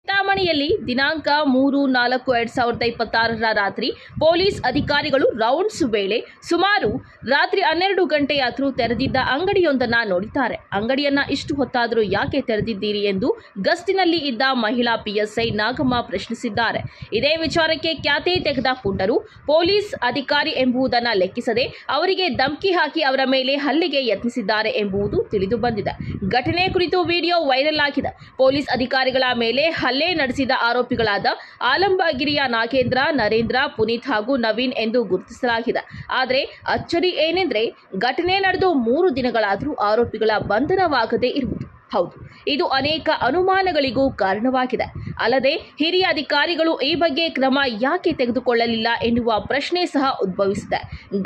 ಚಿಂತಾಮಣಿಯಲ್ಲಿ ದಿನಾಂಕ 3/4/2026 ರಾತ್ರಿ ಪೊಲೀಸ್ ಅಧಿಕಾರಿಗಳು ರೌಂಡ್ಸ್ ವೇಳೆ ಸುಮಾರು ರಾತ್ರಿ 12 ಗಂಟೆಯಾದರೂ ತೆರೆದಿದ್ದ ಅಂಗಡಿಯೊಂದನ್ನು ನೋಡಿದ್ದಾರೆ. ಅಂಗಡಿಯನ್ನ ಇಷ್ಟು ಹೊತ್ತಾದರೂ ಯಾಕೆ ತೆರೆದಿದ್ದೀರಿ ಎಂದು ಗಸ್ತಿನಲ್ಲಿ ಇದ್ದ ಮಹಿಳಾ ಪಿಎಸ್ಐ ನಾಗಮ್ಮ ಪ್ರಶ್ನಿಸಿದ್ದಾರೆ. ಇದೇ ವಿಚಾರಕ್ಕೆ ಖ್ಯಾತೆ ತೆಗೆದ ಪುಂಡರು ಪೊಲೀಸ್ ಅಧಿಕಾರಿ ಎಂಬುದನ್ನು ಲೆಕ್ಕಿಸದೆ ಅವರಿಗೆ ಧಮಕಿ ಹಾಕಿ ಅವರ ಮೇಲೆ ಹಲ್ಲೆಗೆ ಯತ್ನಿಸಿದ್ದಾರೆ ಎಂಬುದು ತಿಳಿದು ಬಂದಿದೆ. ಘಟನೆ ಕುರಿತು ವಿಡಿಯೋ ವೈರಲ್ ಆಗಿದೆ. ಪೊಲೀಸ್ ಅಧಿಕಾರಿಗಳ ಮೇಲೆ ಹಲ್ಲೆ ನಡೆಸಿದ ಆರೋಪಿಗಳಾದ ಆಲಂಬಗಿರಿಯ ನಾಗೇಂದ್ರ, ನರೇಂದ್ರ, ಪುನೀತ್ ಹಾಗೂ ನವೀನ್ ಎಂದು ಗುರುತಿಸಲಾಗಿದೆ. ಆದರೆ ಅಚ್ಚರಿ ಏನೆಂದರೆ ಘಟನೆ ನಡೆದು 3 ದಿನಗಳಾದರೂ ಆರೋಪಿಗಳ ಬಂಧನವಾಗದೇ ಇರುವುದು. ಹೌದು, ಇದು ಅನೇಕ ಅನುಮಾನಗಳಿಗೂ ಕಾರಣವಾಗಿದೆ. ಅಲ್ಲದೆ ಹಿರಿಯ ಅಧಿಕಾರಿಗಳು ಈ ಬಗ್ಗೆ ಕ್ರಮ ಯಾಕೆ ತೆಗೆದುಕೊಳ್ಳಲಿಲ್ಲ ಎನ್ನುವ ಪ್ರಶ್ನೆ ಸಹ ಉದ್ಭವಿಸಿದೆ.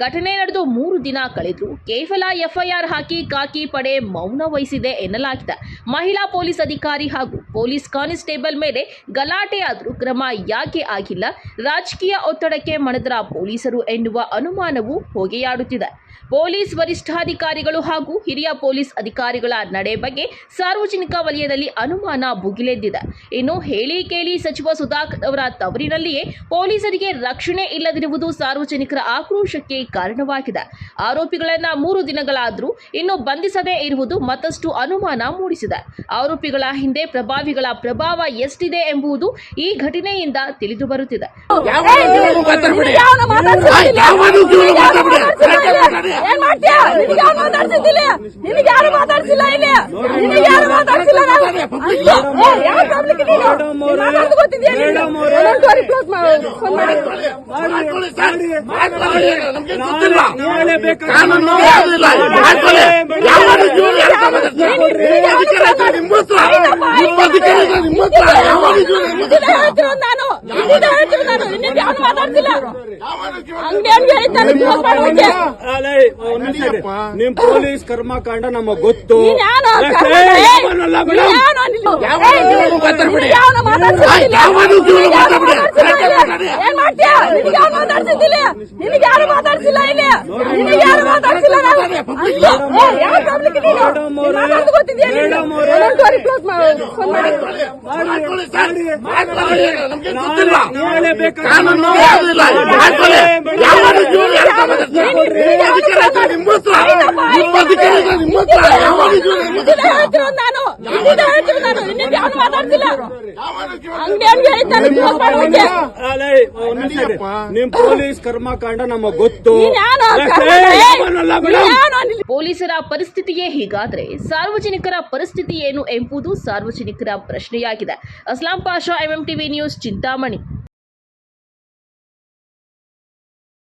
ಘಟನೆ ನಡೆದು 3 ದಿನ ಕಳೆದರೂ ಕೇವಲ ಎಫ್ಐಆರ್ ಹಾಕಿ ಖಾಕಿ ಪಡೆ ಮೌನ ವಹಿಸಿದೆ ಎನ್ನಲಾಗಿದೆ. ಮಹಿಳಾ ಪೊಲೀಸ್ ಅಧಿಕಾರಿ ಹಾಗೂ ಪೊಲೀಸ್ ಕಾನಿಸ್ಟೇಬಲ್ ಮೇಲೆ ಗಲಾಟೆಯಾದರೂ ಕ್ರಮ ಯಾಕೆ ಆಗಿಲ್ಲ? ರಾಜಕೀಯ ಒತ್ತಡಕ್ಕೆ ಮಣಿದರ ಪೊಲೀಸರು ಎನ್ನುವ ಅನುಮಾನವೂ ಹೊಗೆಯಾಡುತ್ತಿದೆ. ಪೊಲೀಸ್ ವರಿಷ್ಠಾಧಿಕಾರಿಗಳು ಹಾಗೂ ಹಿರಿಯ ಪೊಲೀಸ್ ಅಧಿಕಾರಿಗಳ ನಡೆ ಬಗ್ಗೆ ಸಾರ್ವಜನಿಕ ವಲಯದಲ್ಲಿ ಅನುಮಾನ ಭುಗಿಲೆದ್ದಿದೆ. ಇನ್ನು ಹೇಳಿ ಕೇಳಿ ಸಚಿವ ಸುಧಾಕರ್ ಅವರ ತವರಿನಲ್ಲಿಯೇ ಪೊಲೀಸರಿಗೆ ರಕ್ಷಣೆ ಇಲ್ಲದಿರುವುದು ಸಾರ್ವಜನಿಕರ ಆಕ್ರೋಶಕ್ಕೆ ಕಾರಣವಾಗಿದೆ. ಆರೋಪಿಗಳನ್ನ 3 ದಿನಗಳಾದರೂ ಇನ್ನೂ ಬಂಧಿಸದೇ ಇರುವುದು ಮತ್ತಷ್ಟು ಅನುಮಾನ ಮೂಡಿಸಿದೆ. ಆರೋಪಿಗಳ ಹಿಂದೆ ಪ್ರಭಾವಿಗಳ ಪ್ರಭಾವ ಎಷ್ಟಿದೆ ಎಂಬುದು ಈ ಘಟನೆಯಿಂದ ತಿಳಿದು ಬರುತ್ತಿದೆ. ನಿಮ್ ಪೊಲೀಸ್ ಕರ್ಮಕಾಂಡ ನಮಗ್ ಗೊತ್ತು. ನಿಮ್ ಪೊಲೀಸ್ ಕರ್ಮಕಾಂಡ ನಮಗ್ ಗೊತ್ತು. ಪೊಲೀಸರ ಪರಿಸ್ಥಿತಿಯೇ ಹೀಗಾದ್ರೆ ಸಾರ್ವಜನಿಕರ ಪರಿಸ್ಥಿತಿ ಏನು ಎಂಬುದು ಸಾರ್ವಜನಿಕರ ಪ್ರಶ್ನೆಯಾಗಿದೆ. Aslam Pasha, MMTV news, Chintamani.